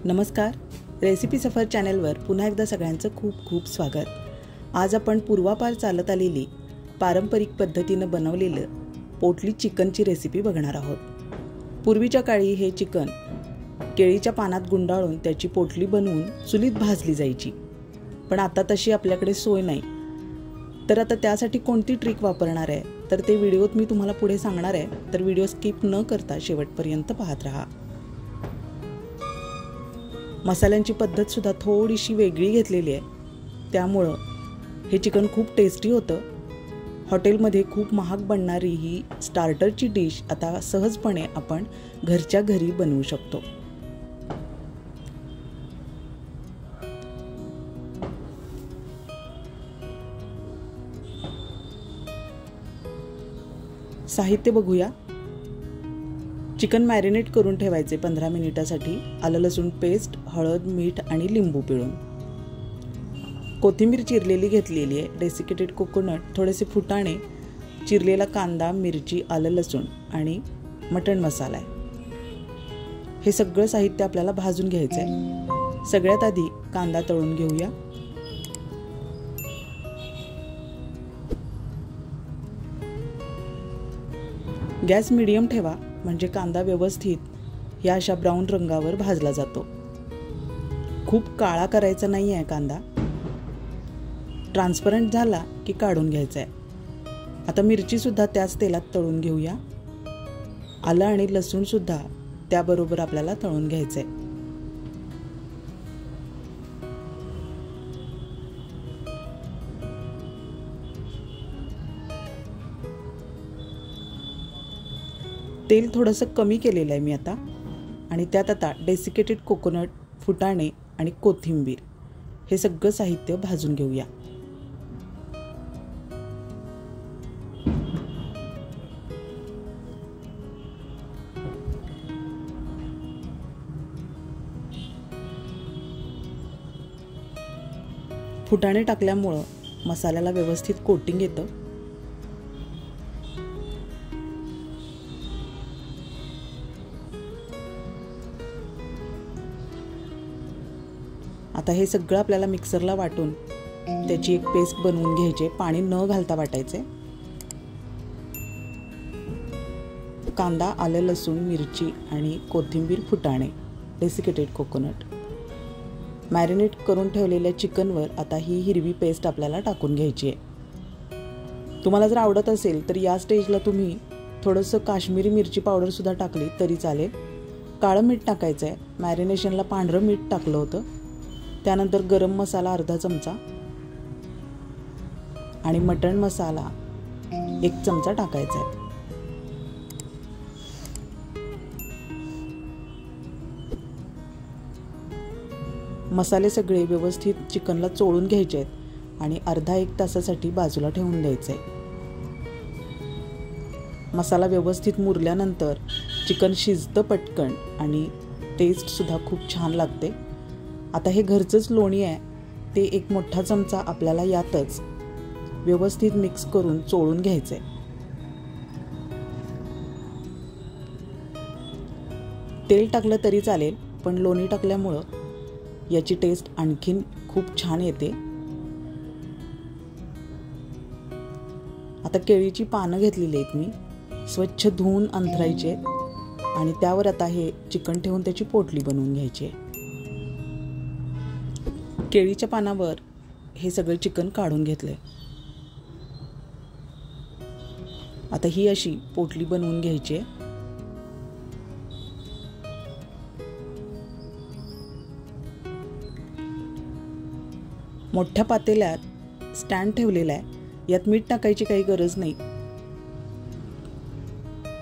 नमस्कार, रेसिपी सफर चॅनलवर पुन्हा एकदा सगळ्यांचं खूप खूप स्वागत। आज आपण पूर्वापार चालत आलेली पारंपरिक पद्धतीने बनवलेलं पोटली चिकनची रेसिपी बघणार आहोत। पूर्वीच्या काळी हे चिकन केळीच्या पानात गुंडाळून त्याची पोटली बनवून चुलीत भाजली जायची, पण आता तशी आपल्याकडे सोय नाही। तर आता त्यासाठी कोणती ट्रिक वापरणार आहे तर ते व्हिडिओत मी तुम्हाला पुढे सांगणार आहे, तर व्हिडिओ स्किप न करता शेवटपर्यंत पाहत राहा। मसाल्यांची पद्धत सुद्धा थोडीशी वेगळी घेतलेली आहे, त्यामुळे हे चिकन खूप टेस्टी होतं। हॉटेलमध्ये खूप महाग बनणारी ही स्टार्टरची डिश आता सहजपणे आपण घरच्या घरी बनवू शकतो। साहित्य बघूया। चिकन मॅरिनेट करून ठेवायचे 15 मिनिटासाठी। आलं लसूण पेस्ट, हळद, मीठ आणि लिंबू पिळून। कोथिंबीर चिरलेली घेतलेली आहे, डेसिकेटेड कोकोनट, थोडेसे फुटाणे, चिरलेला कांदा, मिरची, आलं लसूण आणि मटण मसाला आहे। हे सगळं साहित्य आपल्याला भाजून घ्यायचं आहे। सगळ्यात आधी कांदा तळून घेऊया। गॅस मीडियम ठेवा, म्हणजे कांदा व्यवस्थित या अशा ब्राऊन रंगावर भाजला जातो। खूप काळा करायचा नाही आहे कांदा। ट्रान्सपरंट झाला की काढून घ्यायचा आहे। आता मिरची सुद्धा त्याच तेलात तळून घेऊया। आलं आणि लसूण सुद्धा त्याबरोबर आपल्याला तळून घ्यायचं आहे। तेल थोडंसं कमी केलेलं आहे मी आता, आणि त्यात आता डेसिकेटेड कोकोनट, फुटाणे आणि कोथिंबीर हे सगळं साहित्य भाजून घेऊया। फुटाणे टाकल्यामुळं मसाल्याला व्यवस्थित कोटिंग येतं। आता हे सगळं आपल्याला मिक्सरला वाटून त्याची एक पेस्ट बनवून घ्यायची। पाणी न घालता वाटायचे। कांदा, आलं लसूण, मिरची आणि कोथिंबीर, फुटाणे, डेसिकेटेड कोकोनट, मॅरिनेट करून ठेवलेल्या चिकनवर आता ही हिरवी पेस्ट आपल्याला टाकून घ्यायची आहे। तुम्हाला जर आवडत असेल तर या स्टेजला तुम्ही थोडंसं काश्मीरी मिरची पावडर सुद्धा टाकली तरी चालेल। काळं मीठ टाकायचं आहे। मॅरिनेशनला पांढरं मीठ टाकलं होतं। त्यानंतर गरम मसाला अर्धा चमचा आणि मटण मसाला 1 चमचा टाकायचा आहे। मसाले सगळे व्यवस्थित चिकनला चोळून घ्यायचे आहेत आणि अर्धा 1 तासासाठी बाजूला ठेवून द्यायचे आहे। मसाला व्यवस्थित मुरल्यानंतर चिकन शिजतं पटकन आणि टेस्ट सुद्धा खूप छान लागते। आता हे घरचंच लोणी आहे, ते 1 मोठा चमचा आपल्याला यातच व्यवस्थित मिक्स करून चोळून घ्यायचंय। तेल टाकलं तरी चालेल, पण लोणी टाकल्यामुळं याची टेस्ट आणखीन खूप छान येते। आता केळीची पानं घेतलेली आहेत मी, स्वच्छ धुवून अंथरायची आहेत आणि त्यावर आता हे चिकन ठेवून त्याची पोटली बनवून घ्यायची आहे। केळीच्या पानावर हे सगळे चिकन काढून घेतले। आता ही अशी पोटली बनवून घ्यायची आहे। मोठ्या पातेल्यात स्टँड ठेवलेला आहे, यात मीठ टाकायची काही गरज नाही।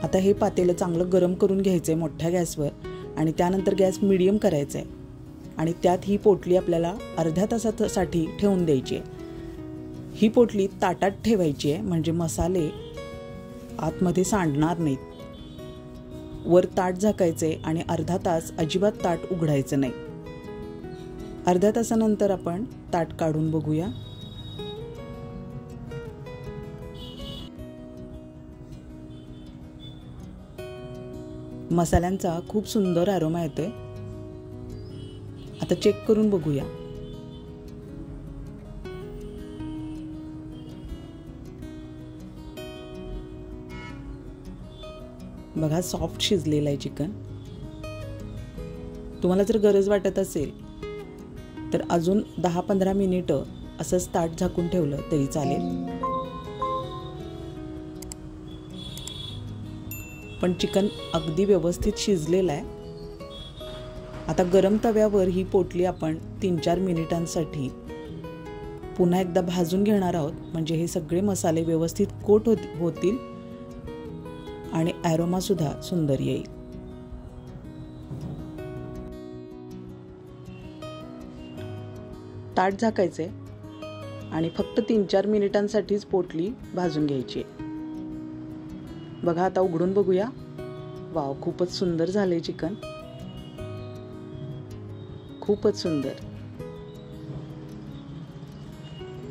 आता हे पातेलं चांगलं गरम करून घ्यायचंय मोठ्या गॅसवर आणि त्यानंतर गॅस मीडियम करायचा आहे आणि त्यात ही पोटली आपल्याला अर्ध्या तासासाठी ठेवून द्यायची आहे। ही पोटली ताटात ठेवायची आहे, म्हणजे मसाले आतमध्ये सांडणार नाहीत। वर ताट झाकायचे आणि अर्धा तास अजिबात ताट उघडायचं नाही। अर्ध्या तासानंतर आपण ताट काढून बघूया। मसाल्यांचा खूप सुंदर अरोमा येतोय। आता चेक करून बघूया. बघा, सॉफ्ट शिजलेलं आहे चिकन. तुम्हाला जर गरज वाटत असेल तर अजून 10-15 मिनिटं असंच ताट झाकून ठेवलं तरी चालेल. पण चिकन अगदी व्यवस्थित शिजलेलं आहे. आता गरम तव्यावर ही पोटली आपण 3-4 मिनिटांसाठी पुन्हा एकदा भाजून घेणार आहोत, म्हणजे हे सगळे मसाले व्यवस्थित कोट होतील आणि ॲरोमा सुद्धा सुंदर येईल. ताट झाकायचे आणि फक्त 3-4 मिनिटांसाठीच पोटली भाजून घ्यायची. बघा, आता उघडून बघूया. वाव, खूपच सुंदर झाले चिकन. खूपच सुंदर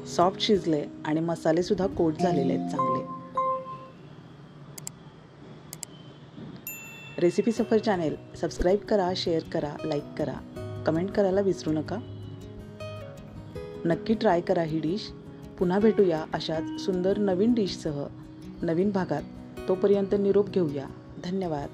सॉफ्ट शिजले आणि मसाले सुद्धा कोट झालेले आहेत चांगले. रेसिपी सफर चॅनेल सबस्क्राईब करा, शेअर करा, लाईक करा, कमेंट करायला विसरू नका. नक्की ट्राय करा ही डिश. पुन्हा भेटूया अशाच सुंदर नवीन डिशसह नवीन भागात. तोपर्यंत निरोप घेऊया. धन्यवाद.